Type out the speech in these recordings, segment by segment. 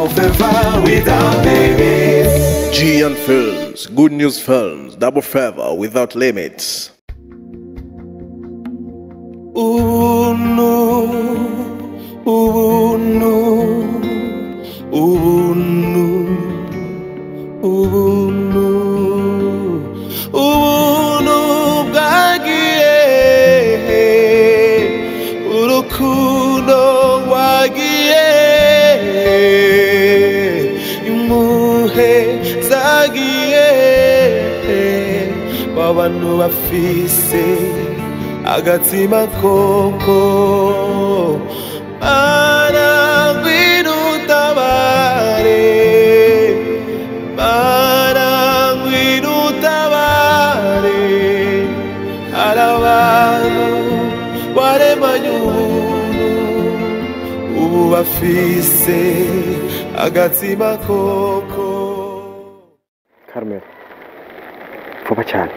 double favor without limits. Gian Films, Good News Films, double favor without limits. Ubuntu, ubuntu, ubuntu, ubuntu, ubuntu bwagiye, urukundo rwagiye, impuhwe zagiye, w'abantu bafise agatima koko, mana ngwino utabare, mana ngwino utabare, hari abantu waremanye ubuntu, ubu bafise agatima koko. Carmel, vuba cyane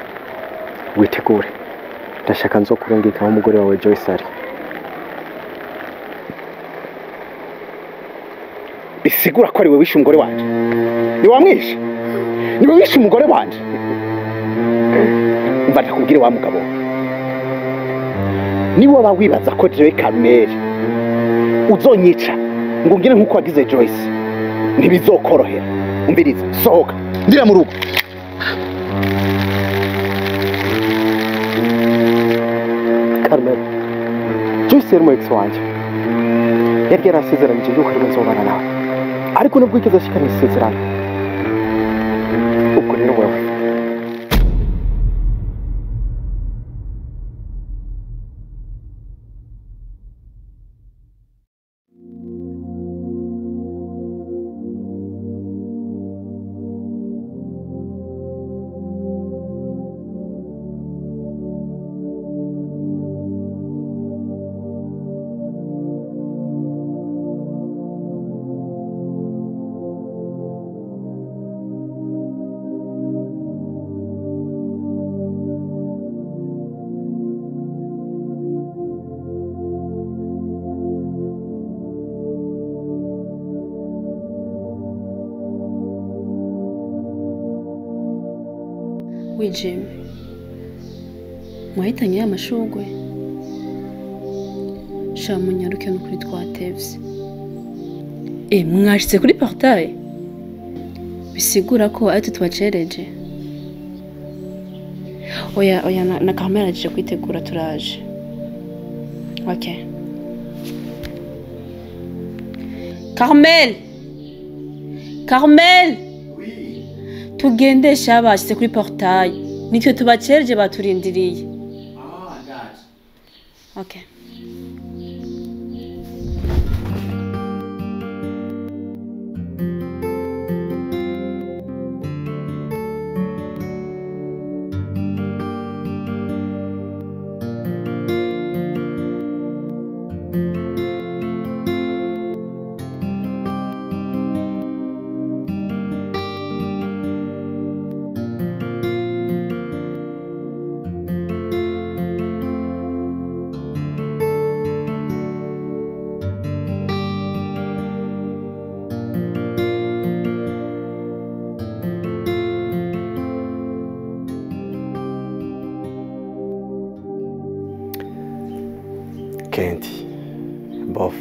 witegure, ndashaka nzo kurungika umugore wawe Joyce ari. Bisigura ko ari we wishe umugore wanje? Ni wamwishe? Ni we wishe umugore wanje? Mva ndakubwire wa mugabo, ni wowe wibaza ko jewe Carmel uzonyica ngo ngire nkuko wagize Joyce? Ntibizokorohera. Umbiriza, sohoka ndira mu rugo. Carmel, Joyce yari mu ex wanje, yari yarasezeranyije yuko ari nzobana nawe, ariko nubwo yigeze ashikana isezerano, ubwo rero wewe Jim, mwahitanye y'amashugwe sha munyaruke no kuri twatevye. Mwashitse kuri portail? Bisigura ko ari tubacereje. Oya na Carmel aje kwitegura turaje. Okay. Carmel! Tugendesha bashyize kuri portail, nitwe tubacereje baturindiriye. Ndaje. Okay. Kendi, Bof,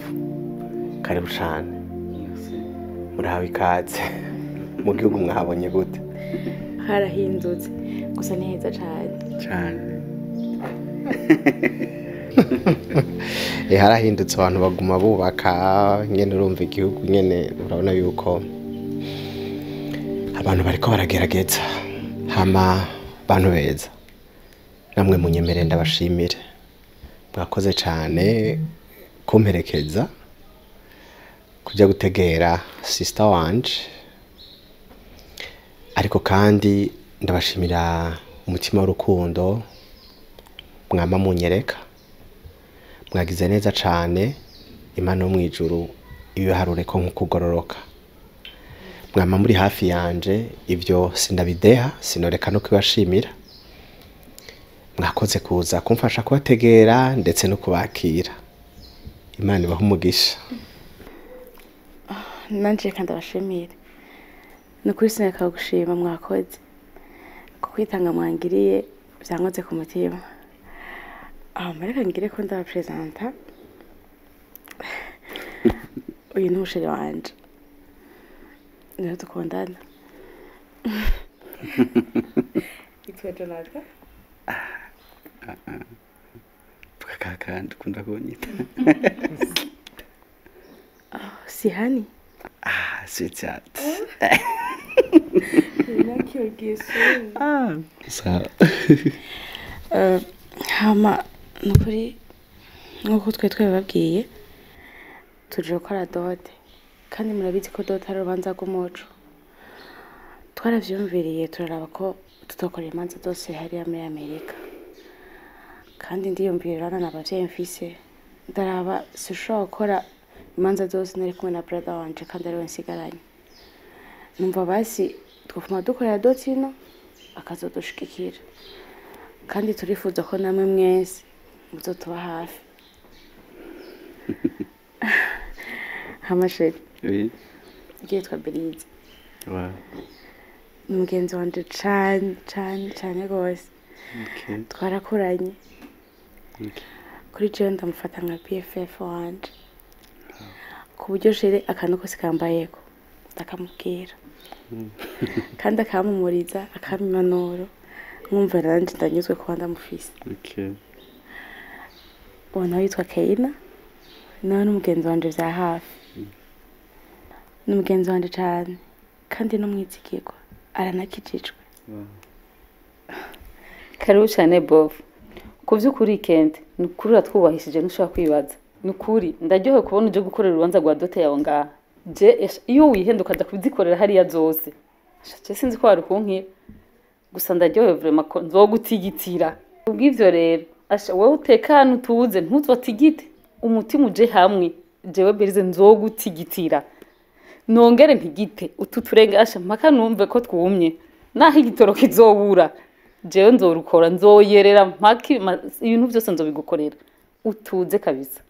karibu cyane. Murahawe ikaze. Mu gihugu mwahabonye gute? Harahindutse, gusa ni heza cyane. Cyane. Harahindutse, abantu baguma bubaka, nyene urumva igihugu nyene urabona yuko abantu bariko baragerageza. Hama bantu beza. Namwe munyemere ndabashimire. Mwakoze cyane kumperekeza kujya gutegera sister wanje, ariko kandi ndabashimira umutima w'urukundo mwama munyereka. Mwagize neza cyane, Imana yo mwijuru ibiharure ko nkukugororoka. Mwama muri hafi yanje, ivyo sindabideha, sinoreka no kubashimira. Mwakoze kuza kumfasha kubategera ndetse no kubakira. Imana ibahe umugisha. nanje reka ndabashimire ni ukuri sineka gushima mwakoze kukwitanga mwangiriye byankoze ku mutima reka ngire ko ndabapresenta uyu ni umusheri wanje niyo dukundana yitwa Jonathan Kakandi ukunda kunyita si hani sweetheart sawa hama nukuri nkuko twe twababwiye tuje gukora dote kandi murabizi ko dote ari urubanza rw'umuco twaravyumviriye turaraba ko tutokorera imanza zose hariya muri Amerika kandi ndiyumvirana n'abavyeyi mfise ndaraba sinshobora gukora imanza zose nari kumwe na brother wanje kandi ariwe nsigaranye numva basi twofuma dukorera dote ino akazodushigikira kandi turifuza ko namwe mwese muzotuba hafi hamasheri yitwa Belize ni umugenzi wanje cane rwose twarakuranye kuri jewe ndamufata nka BFF wanje ku buryo shere akantu kose kambayeko ndakamubwira kandi akamumuriza akamimpanuro nkumva nanje ndanyuzwe kuba ndamufise uwo nawe yitwa Keina nawe ni umugenzi wanje vya hafi ni umugenzi wanje cane kandi n'umwizigirwa aranakijijwe karibu cyane Bob ku vy'ukuri kende ni ukuri uratwubahishije ntushobora kwibaza ni ukuri ndaryohewe kubona uje gukorera urubanza rwa dote yawe ngaha iyo wihenda ukaja kuzikorera hariya zose je sinzi ko wari kunkira gusa ndaryohewe vraiment ko nzogutigitira ubw'ivyo rero wowe utekana utuze ntuzotigite umutima uje hamwe jewe Belize nzogutigitira nongere ntigite utu turengasha mpaka numve ko twumye naho igitoro kizobura jewe nzorukora nzoyerera mpaka ibintu byose nzobigukorera utuze kabisa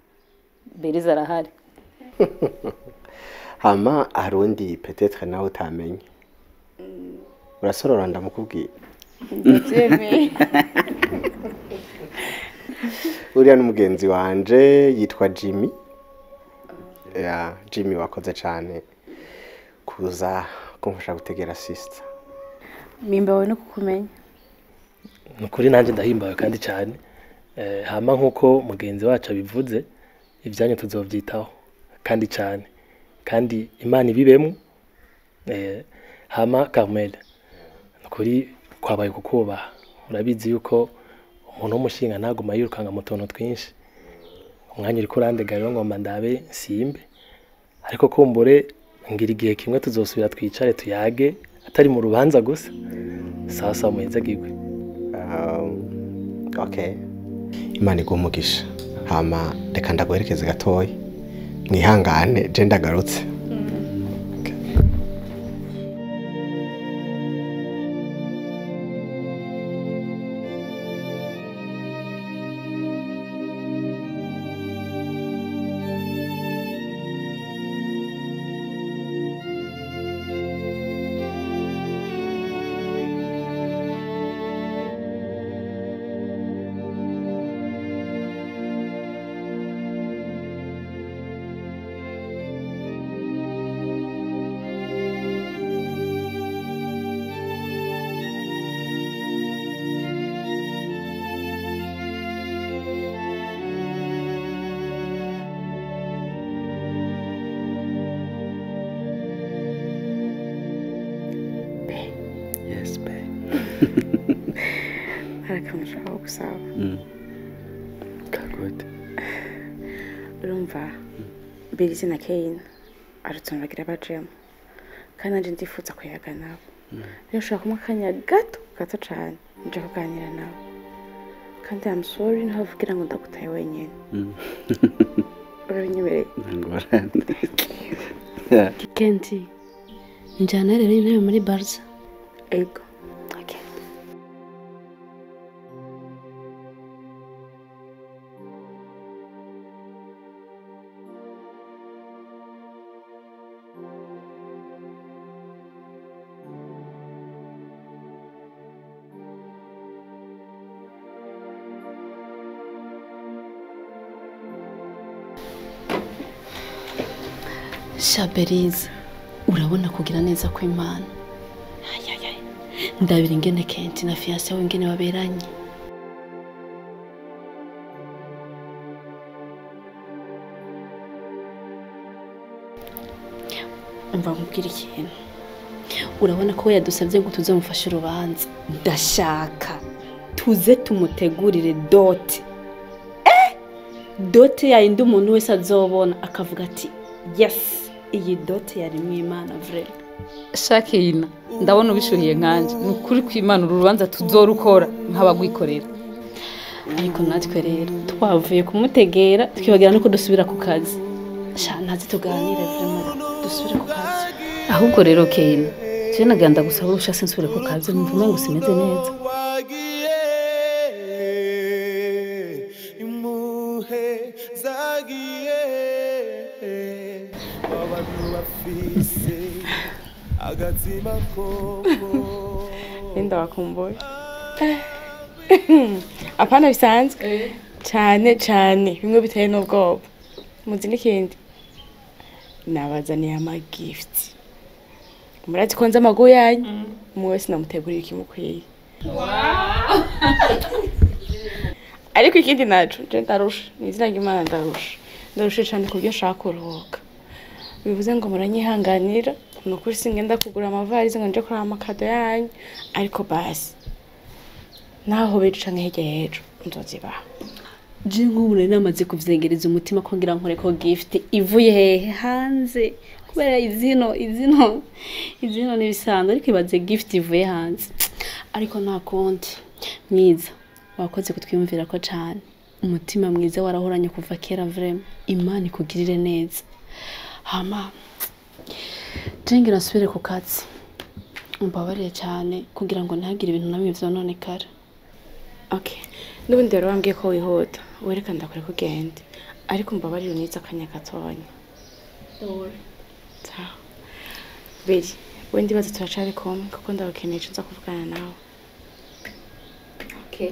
Belize arahari hama harundi peut-être nawe utamenye urasorora ndamukubwiye ndavyemeye uriya n'umugenzi wanje yitwa Jimmy Jimmy wakoze cyane kuza kumfasha gutegera sister mimbawe no kukumenya nukuri nanje ndahimbawe kandi cyane hama nkuko mugenzi wacu abivuze ibyanyu tuzovyitaho kandi cyane kandi Imana ibibemo hama Carmel nukuri kwabaye kukubaha urabizi yuko umuntu w'umushinga ntaguma yirukanga mu tuntu twinshi umwanya uri kurandega rero ngomba ndabe simbe ariko kumbure ngira igihe kimwe tuzosubira twicare tuyage atari mu rubanza gusa sasa muheza gigwe okay Imana igumugisha hama reka ndaguherekeze gatoya mwihangane je ndagarutse arakamushaka gusaba kagote urumva Belize na Keina arutsona bagira bajemo kandi nanje ndifuza kuyaga nabo rero ushaka kumwe akanya gato cane nje kuganira nabo kandi I'm sorry ntavugira ngo ndagutaye wenyene urabinyemereye ngorane Kendi njana rero intebe muri Barca ego Shaberiza urabona kugira neza kw'Imana ndabira ingene Kenti na fiance we ingene baberanye umva nkubwira ikintu urabona ko yadusabye ngo tuzamufashe urubanza ndashaka tuze tumutegurire dote dote yayindi umuntu wese azobona akavuga ati yes iyi dote yari mw'Imana vrai Shakina ndabona ubishuhiye nkanje nukuri kw'Imana urubanza tuzorukora nk'abagwikorera ariko natwe rero twavuye kumutegera twibagira no kudusubira ku kazi ntazi tuganire vraiment dusubire ku kazi ahubwo rero Kena je naganda gusaba urusha sinsubire ku kazi numva umengo simeze neza Enda wakumbuye apana bisanzwe cyane bimwe biteye n'ubwoba muzi n'ikindi nabazaniye gift murazi konza amago yanyu umwe wese namutegurira ikimukwiye ariko ikindi naco je ndarusha nizina ng'Imana ndarusha cyane kubyo nshaka kuruhuka bivuze ngo muranyihanganira nukuri singenda kugura amavarize ngo nje kurama amakado yanyu ariko basi naho beje canke hirya y'ejo nzozibaha je nk'ubu nari namaze kuvyegereza umutima ko ngira nkore ko gift ivuye hehe hanze kubera izino nibisanzwe ariko ibaze gift ivuye hanze ariko nta konti mwiza wakoze kutwiyumvira ko cyane umutima mwiza warahoranye kuva kera vraiment Imana ikugirire neza hama jengira nsubire ku kazi umbabariye cyane kugira ngo ntagire ibintu namwe vyononekara okay n'ubundi rero wambwiye ko wihuta werekana ndakore kugenda ariko mbabarire uniza akanya gatonya ciao beri wendi baza turacari kumwe kuko ndabakeneye nza kuvugana nawe okay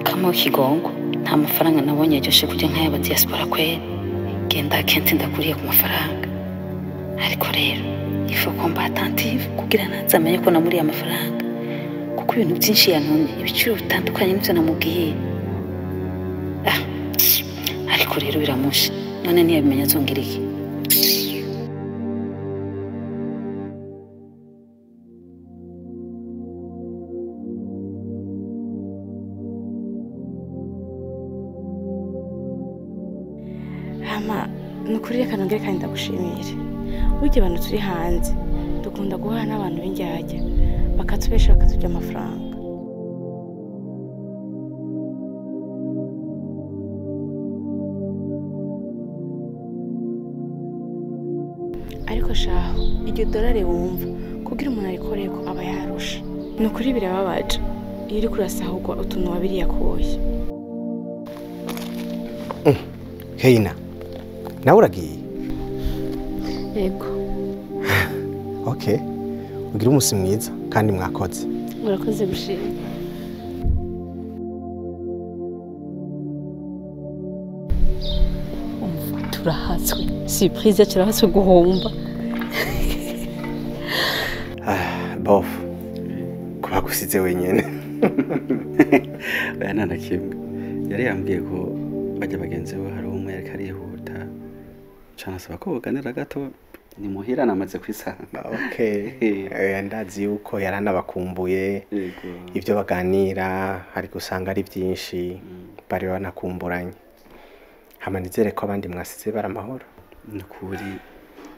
Kama Kigongo nta mafaranga nabonye yajoshe kujya nk'aya diaspora kweli genda Kenti ndakuriye ku mafaranga ariko rero ifo komba attentive kugira nazamenye ko namuriye amafaranga kuko ibintu byinshi yanonye ibiciro bitandukanye n'ibyo namubwiye ariko rero biramusha none ntiyabimenya zongiriye nukuri reka nongere kandi ndagushimire burya abantu turi hanze dukunda guhura n'abantu b'indyarya bakatubesha bakatujya amafaranga ariko shaho iryo dolari wumva kugira umuntu arikoreye ko aba yarusha nukuri birababaje iyo uri kurasahurwa utuntu wabiriye akoye Heina nawe uragiye yego okay ugira umunsi mwiza kandi mwakoze murakoze gushima turahatswe surprise turahatswe guhomba bof kuba gusize wenyene baya nta kimwe yari yambwiye ko bajya bagenzi we hari umwe yari karihuta cyane asaba ko baganira gato ni muhira namaze kwisanga okay ndazi yuko yaranabakumbuye ibyo baganira ari gusanga ari byinshi bari banakumburanye hamanizere ko abandi mwasize baramahoro. nukuri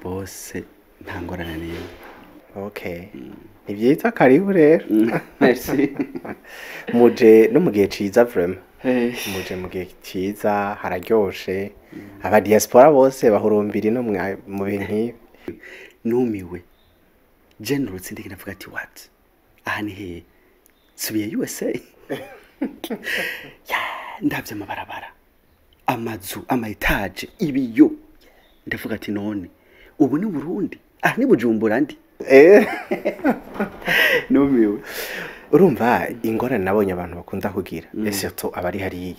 bose nta ngorane n'imwe. Okay. Ni byiza karibu rero. Merci. Muje no mu gihe ciza vraiment. Muje mu gihe ciza hararyoshe. Aba diaspora bose bahurumbira no mu bintu. Numiwe. General Tsindiki navuga ati what? Aha ni he? Subiye USA. Ya, ndavye amabarabara. Amazu, amaetage, ibiyo. Ndavuga ati none ubu ni Burundi. Ah ni Bujumbura ndi. Numiwe. Urumva ingorane nabonye abantu bakunda kugira. Surtout abari hariya.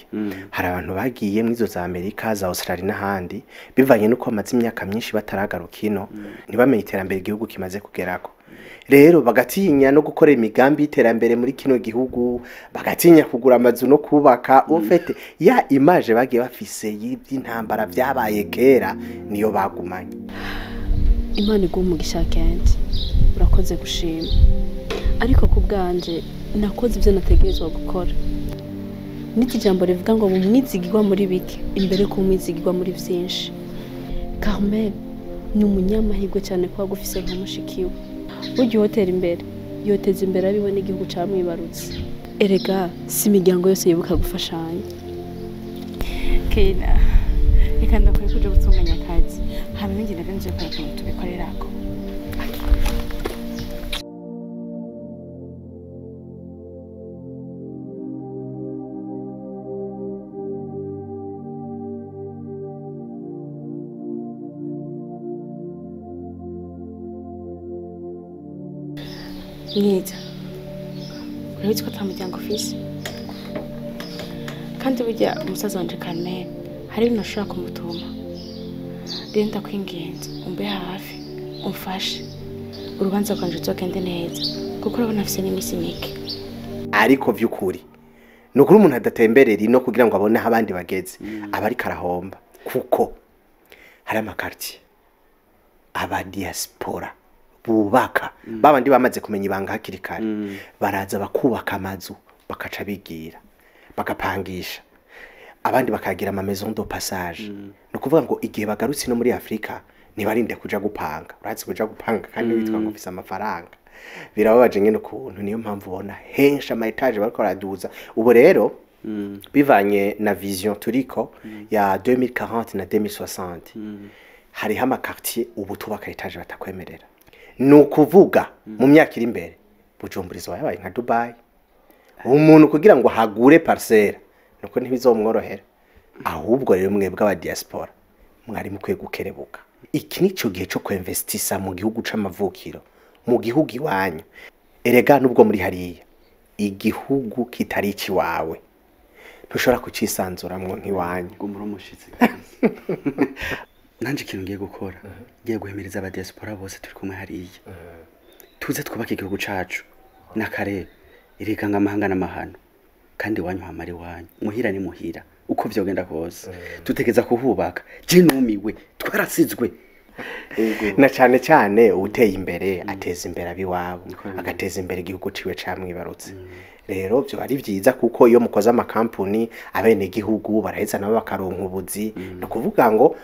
Hari abantu bagiye mu izo za Amerika, za Australia n'ahandi bivanye nuko amazi imyaka myinshi bataragaruka ino ntibamenye iterambere igihugu kimaze kugerako. Rero bagatinya no gukora imigambi y'iterambere muri kino gihugu, bagatinya kugura amazu no kubaka. Ufete ya image bagiye bafise y'intambara byabaye kera niyo bagumanye. Imana igumugisha kenshi urakoze gushima, ariko ku bwanje nakoze ibyo nategerezwa gukora. Niki jambo rivuga ngo mumwizigirwa muri bike imbere ko mumwizigirwa muri byinshi. Carmel ni umunyamahirwe cyane kwa gufise nka mushikiwe. Buryo hoteli imbere yoteza imbere abiwe n'igihugu camwibarutse. Erega si imiryango yose yibuka gufashanya. Kena reka ndakwiye kuja gutunganya akazi hama ninjye navenje kwa kintu tubikorerako. Nita urabizi ko ata muryango ufise kandi burya umusaza wanje Carmel hari ibintu ashobora kumutuma. Rero ndakwingenza umbe hafi umfashe urubanza rwanje ruzogende neza kuko urabona afise n'iminsi mike. Ariko vy'ukuri nukuri umuntu adatemberera ino kugira ngo abone abandi bageze abari karahomba kuko hari amakartie aba diaspora bubaka babandi bamaze kumenya ibanga hakiri kare baraza bakubaka amazu bakaca bigira bakapangisha abandi bakagira ama maison de passage. No kuvuga ngo igihe bagarutse no muri Afrika nibarinde kuja gupanga. Urazi kuja gupanga kandi witwa ngo ufise amafaranga. Birababaje ngene ukuntu niyo mpamvu ubona henshi ama etage bariko baraduza. Ubu rero bivanye na vision turiko ya 2040 na 2060 hari hama quartier ubu tubaka etage batakwemerera. Nukuvuga mu myaka iri imbere Bujumbura yabaye nka Dubai. Umuntu kugira ngo hagure parcelle nuko ntibizomworohera. Ahubwo rero mwebwe aba diaspora mwari mukwiye gukerebuka. Iki nico gihe cyo kwinvestisa mu gihugu c'amavukiro, mu gihugu iwanyu. Erega nubwo muri hariya igihugu kitari iki wawe ntushobora kucisanzuramwo nk'iwanyu. Gumura umushitsi. Nanje ikintu ngiye gukora ngiye guhimiriza aba diaspora bose turi kumwe hariya. Tuze twubake igihugu cacu nakare irikanga amahanga n'amahano kandi wanyu hamari wanyu muhira ni muhira uko vyogenda kose tutegeza kuhubaka. Je numiwe twarasizwe. Na cyane cyane uteye imbere ateza imbere abiwabo agateza imbere igihugu ciwe camwibarutse. Rero byo ari byiza kuko iyo mukoze amakampuni abene igihugu baraheza nabo bakaronka ubuzi. No kuvuga ngo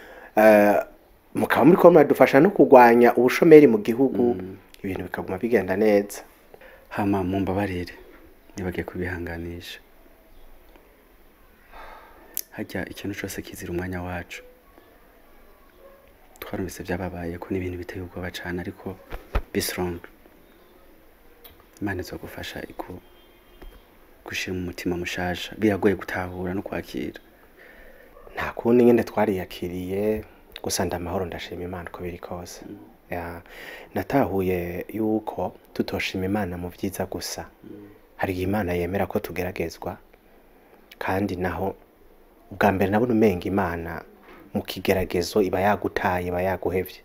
mukaba muri ko mwadufasha no kugwanya ubushomeri mu gihugu ibintu bikaguma bigenda neza. Hama mumbabarire nibagiye kubihanganisha. Hajya ikintu cyose kizira umwanya wacu. Twarumvise byababaye ko n'ibintu biteye ubwoba cyane ariko be strong. Imana izogufasha iko gushira mu mutima mushasha. Biragoye gutahura no kwakira. Nta kundi ngende twariyakiriye gusa ndamahoro ndashima Imana ko biri kose. Ya natahuye yuko tutoshima Imana mu byiza gusa. Hari Imana yemera ko tugeragezwa kandi naho ubwa mbere nabona umenga Imana mu kigeragezo iba yagutaye iba yaguhevye.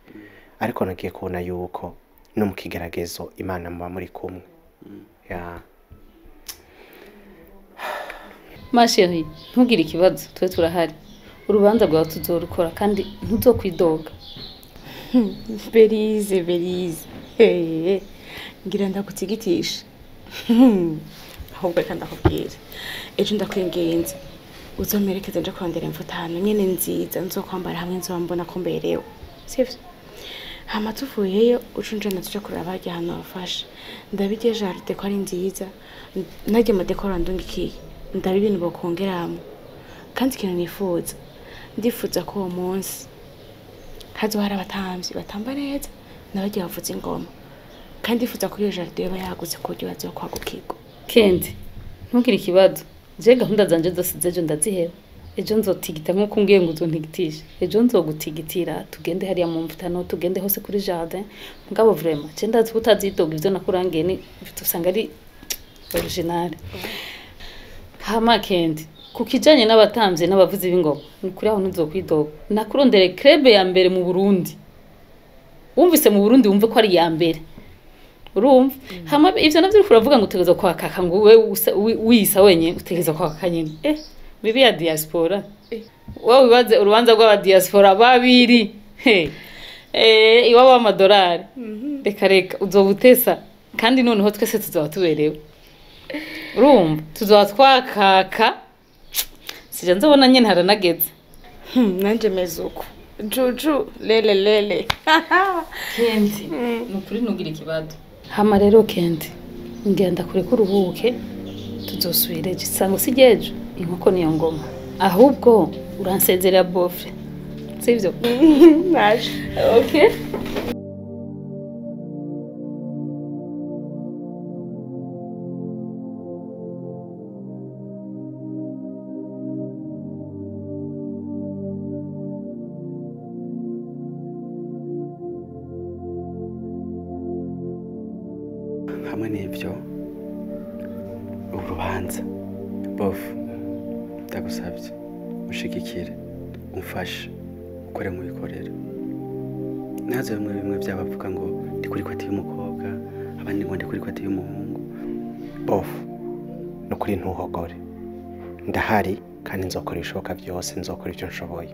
Ariko nagiye kubona yuko no mu kigeragezo Imana muba muri kumwe. Ya Ma chérie, ntugire ikibazo twe turahari. Urubanza rwawe tuzorukora kandi ntuzokwidoga. Berize. Ngira ndakutsigitisha. Ahubwo kandi ndakubwira. Ejo ndakwingenza. uzomerekeze nje kurondera imvutano nyene nziza nzokwambara hamwe nzombona ko mberewe sivyo hama tuvuyeyo ucunjana tuje kuraba harya hantu hafashe ndabirye jaride ko ari nziza naryo amadekora ndungikiye ndabe ibintu bokongeramo kandi ikintu nifuza ndifuza ko uwo munsi hazo hari abatamvyi batamba neza n'abagiye bavuza ingoma kandi ndifuza ko iyo jaride yoba yagutse ku buryo bazo kwagukirwa Kendi ntugire ikibazo je gahunda zanje zose zejo ndaziheba ejo nzotigita nkuko umbwiye ngo uzontigitisha ejo nzogutigitira tugende hariya mu mvutano tugende hose kuri jardin ngabo vraiment je ndazi utazidoga ivyo nakurangiye ni usanga ari original hama Kendi kukijanye n'abatamvye n'abavuzi b'ingoma ni kuri aho ntuzokwidoga nakurondere club ya mbere mu Burundi wumvise mu Burundi wumve ko ari ya mbere urumva hama ivyo navyo uravuga ngo utegeza kwakaka ngo we wisa wenye utegeza kwakaka nyine bibi ya diaspora wowe wibaze urubanza rw'aba diaspora babiri iwabo amadolari reka uzobutesa kandi noneho twese tuzaba tuberewe urumva tuzaba twakaka sije nzobona nyine haranageze nanje mezuko juju lele Kendi nukuri nugira ikibazo hama rero Kendi ngenda kure ko uruhuke tuzosubire gisango sigejo inkoko niyo ngoma ahubwo uransezerera bofre sivyo naje okay hamwe n'ibyo urubanza bofu ndagusabye ushigikire umfashe ukore mu bikorera nazo bimwe byabavuga ngo ndi kuri kwati y'umukobwa abandi ngo ndi kuri kwati y'umuhungu bofu no kuri ntuhogore ndahari kandi nzokora ishoka byose nzokora icyo nshoboye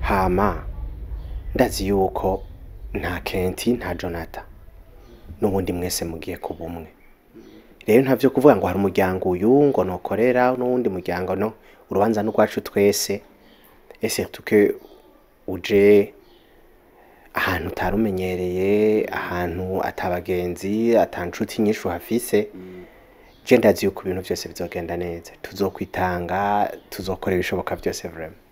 hama ndazi yuko nta Kenti nta Jonathan n'ubundi mwese mugiye ku bumwe rero ntavyo kuvuga ngo hari umuryango uyu ngo nokorera n'uwundi muryango no urubanza n'ugwacu twese surtout que uje ahantu utarumenyereye ahantu atabagenzi atanshuti nyinshi hafise je ndazi yuko ibintu byose bizogenda neza tuzokwitanga tuzokora ibishoboka byose vraiment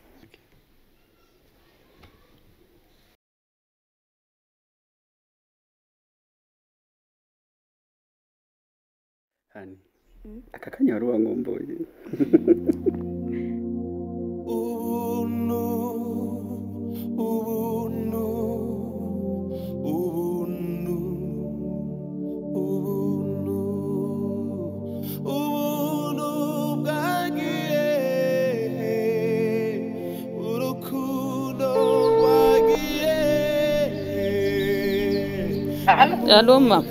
hani aka kanya wari wangomboye Halo ma.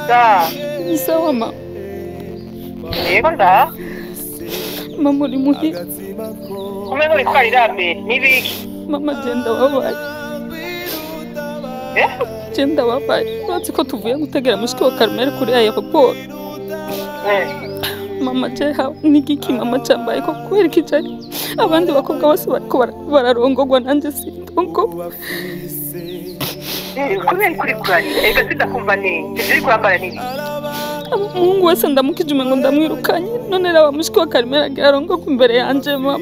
Da. Sawa ma. Yego nda. Mama uri muhi. Umengo bitwarira mbere nibiki. Mama genda wabaye. Genda wabaye. Uretse ko tuvuye gutegera mushiki wa Carmel kuri aeroport. Mama jeha nigiki mama cyambaye ko kubera kijari. Abandi bakobwa bose bariko bararongogwa nanje sintongo. Kubera kuri kurani ega sidakumva nini ziri kurambara nini umuhungu wese ndamukije umengo ndamwirukanye none raba mushiki wa Carmel agirongo kumbere yanje mama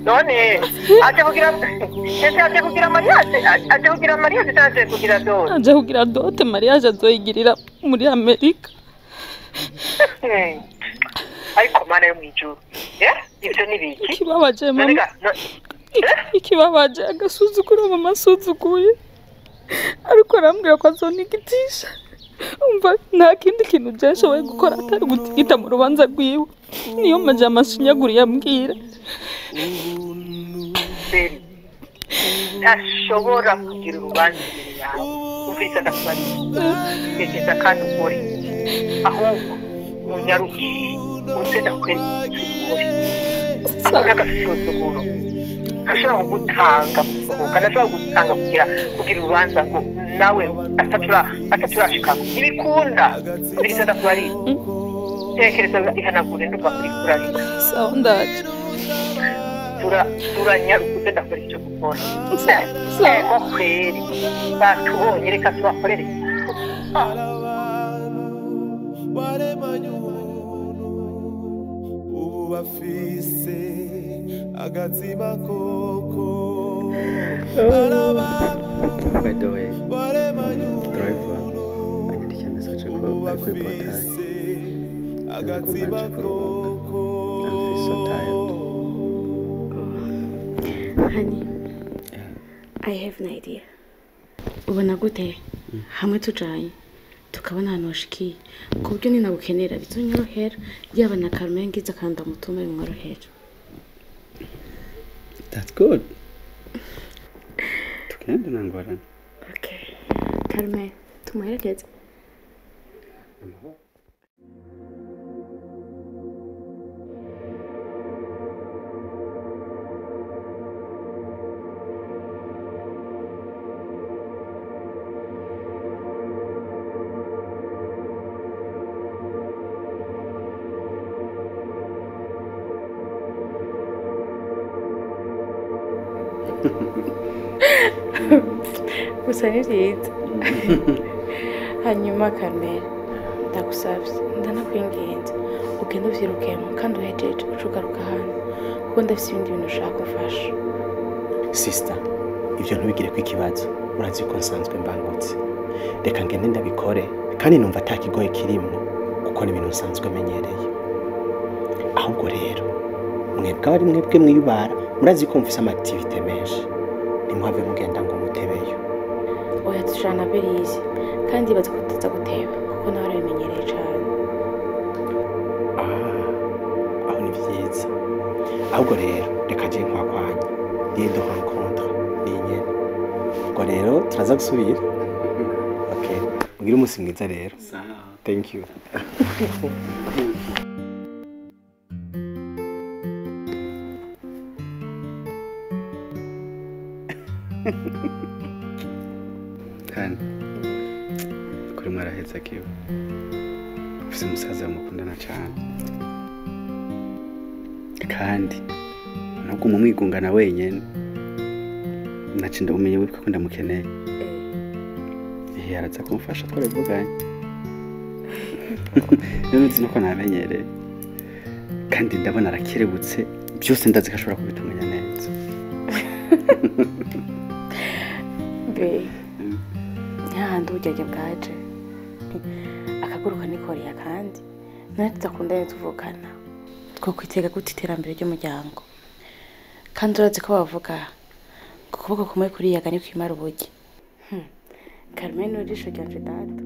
none aje kugira mariage taje kugira dote aje kugira dote mariage azoyigirira muri Amerika ariko mana yo mwijuru ibyo nibiki kibabaje mama ikibabaje agasuzuguro mama suzuguye ariko arambwira ko azonigitisha umva nta kindi kintu byashoboye gukora atari gutigita mu rubanza rwiwe niyo majama ashinyaguriye ambwira ntashobora kugira urubanza imbere yawe umvise ndakubari tekereza kandi ukore ahubwo munyaruke uze ndakwereka ukore n'agasuzuguro ntashobora kugutanga ntashobora kugutanga kugira urubanza ngo nawe ataturashikako ntibikunda umvise ndakubari tekereza ihanagure nduva kuri kurarika sawa ndaje turanyarukuze ndakora icyo gukora ego kweri batubonye reka tubakorere waremanye umuntu ubu bafise agatsima koko By the way, driver, anyandikira message ko ari kuri portage. agatsima koko I'm so tired. Honey, I have an idea. Ubona gute hamwe tujanye tukabona ahantu washikiye ku buryo ninagukenera bizonyorohera yaba na Carmen ngize akanda mutuma bimworohera. That's good. Tukende nangorana. Okay. Carmen, tumuherekeze. Gusa ni byiza hanyuma Carmen ndagusabye ndanakwinginze ugende uvyirukemo kandi uhejeje ucugaruka hano kuko ndafise ibindi bintu ushaka kumfasha. Sister, ivyo ntubigire ko ikibazo urazi ko nsanzwe mbangutse reka ngende ndabikore kandi numva atakigoye kirimo kuko ni ibintu nsanzwe menyereye. Ahubwo rero mwebwe ari mwebwe mwibara murazi ko mfise amaactivite menshi nimuhave mugenda ngo mutebeyo. Oya tujana Berizi kandi baza kuteza guteba kuko nawe arabimenyereye cyane. Aho ni vyiza. Ahubwo rero reka je nkwakwanya lieu de rencontre ninyene. Ubwo rero turaza gusubira. Okay, mugire umunsi mwiza rero. Thank you. Kandi kuri mwarahetse akiwe ufise umusaza mukundana cyane kandi nubwo mumwigungana wenyene naci ndabumenye witwa ko ndamukeneye yaraza kumfasha twarevuganye rero nzi nuko namenyereye kandi ndabona arakerebutse byose ndazi ko ashobora kubitunganya neza. Be ntahandi uburyo bwaje akaguruka nikoreye kandi nawe tudakundanye tuvukana two kwitega gute iterambere ry'umuryango kandi urazi ko bavuga ku kuboko kumwe kuriyaga ni kwimara ubugi. Carmen urisho ryanje data.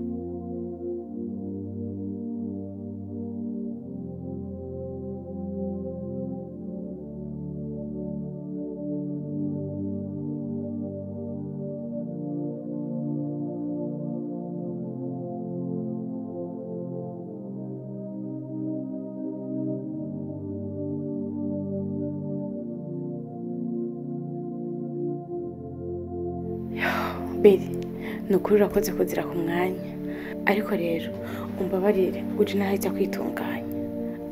Beri, nukuri urakoze kuzira ku mwanya ariko rero umbabarire uje nahita kwitunganya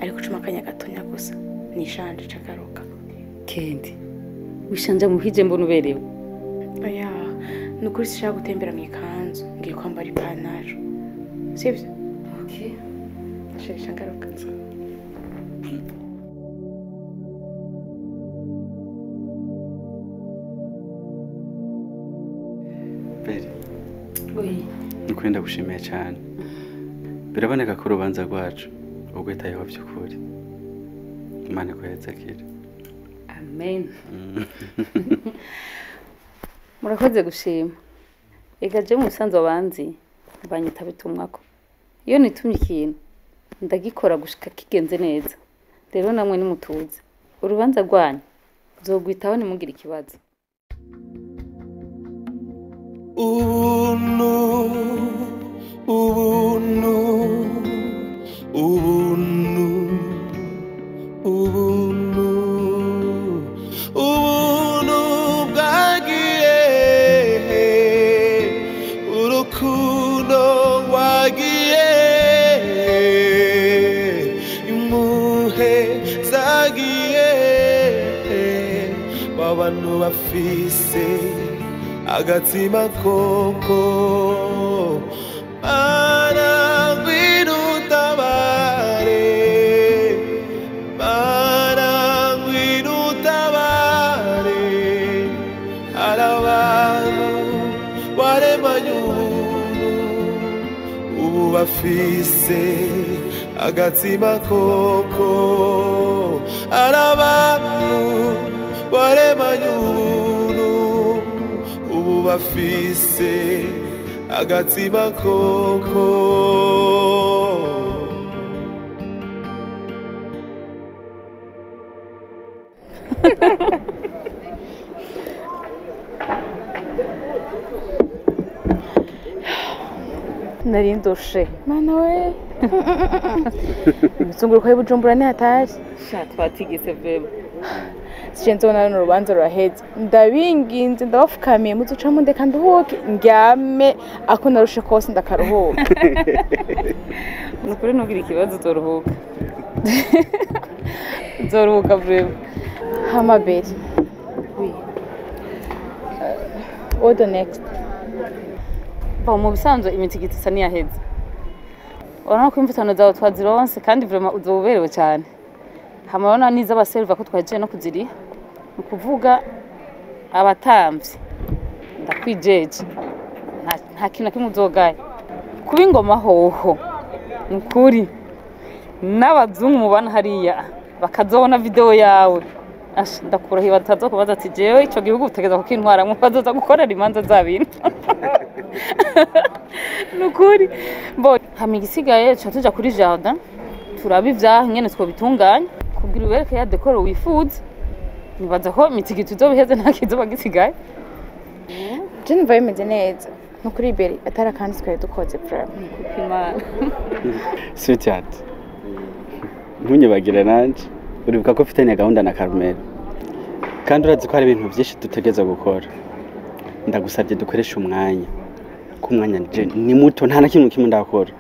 ariko cuma akanya gatonya gusa nishanje cagaruka. Kendi wishanja muhije mbona uberewe. Oya nukuri sishaka gutembera mu ikanzu ngiye kwambara ipantaro sivyo? Okay, nashesha ngaruka. Nukuri ndagushimiye cyane biraboneka ko urubanza rwacu ubwitayeho by'ukuri Imana ikuhezagire. Amen. Murakoze gushima ega je mu Busanza abanzi banyita bitumwako iyo nitumye ikintu ndagikora gushika kigenze neza rero namwe nimutuze urubanza rwanyu nzogwitaho nimugira ikibazo ubuntu ubuntu ubuntu ubuntu ubuntu bwagiye urukundo rwagiye impuhwe zagiye abantu bafise agatima koko mana ngwino utabare mana ngwino utabare hari abantu waremanye ubuntu ubu bafise agatima koko hari abantu waremanye ubuntu ubu bafise agatima koko nari ndushe mana we imizunguruko y'Ubujumbura ni hatari sha twatigise vema sije nzona n'urubanza ruraheze ndabinginze ndabafukamiye muzucamo ndeka nduhuke ndyame ako narushe kose ndakaruhuka nukuri nugira ikibazo uzoruhuka uzoruhuka vrema hamaberi oui what the next mu bisanzwe imitigiti isa niyaheze urabona ko imvutano zawe twazironse kandi vrema uzoberewe cyane hamabona niza abaserva ko twagiye no kuziriha ni ukuvuga abatamvyi ndakwijeje nta kintu na kimwe uzogaye kuba ingoma hoho ni ukuri n'abazungu mubana hariya bakazobona video yawe ndakurahiye batazokubaza ati jewe ico gihugu utegeza kukintwara mu bazoza gukorera imanza zabintu nukuri bo hamigisigaye tuja kuri jardin turaba ivyaha nyene twobitunganya kugira ubereke ya dekoro wifuza nibaza ko imitigiti uzobiheze nta kizoba gisigaye je numva bimeze neza nukuri beri atari kandi twari dukoze prime kupimana sweetheart ntunyibagire nanje uribuka ko ufitanye gahunda na Carmel kandi urazi ko hari ibintu byinshi dutegeza gukora ndagusabye dukoresha umwanya ku mwanya ni muto nta na kimwe kimwe ndakora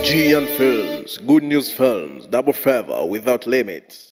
G&Films, Good News Films, Double Favor without limits.